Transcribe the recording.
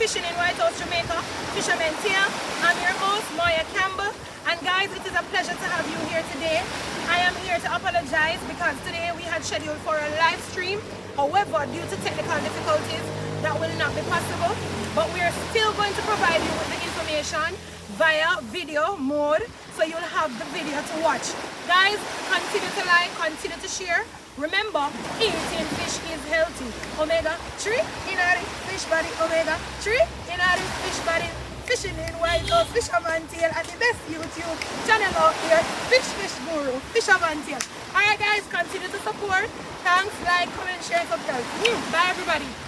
Fishing in White House, Jamaica, Fisherman Tia. I'm your host, Moya Campbell. And guys, it is a pleasure to have you here today. I am here to apologize because today we had scheduled for a live stream. However, due to technical difficulties, that will not be possible. But we are still going to provide you with the information via video mode, so you'll have the video to watch. Guys, continue to like, continue to share. Remember, eating fish is healthy. Omega-3 in our fish body, omega-3 in our fish body. Fishing in White House, Fisherman Tail, and the best YouTube channel out here, Fish Guru, Fisherman Tail. Alright guys, continue to support. Thanks, like, comment, share, subscribe. Bye everybody.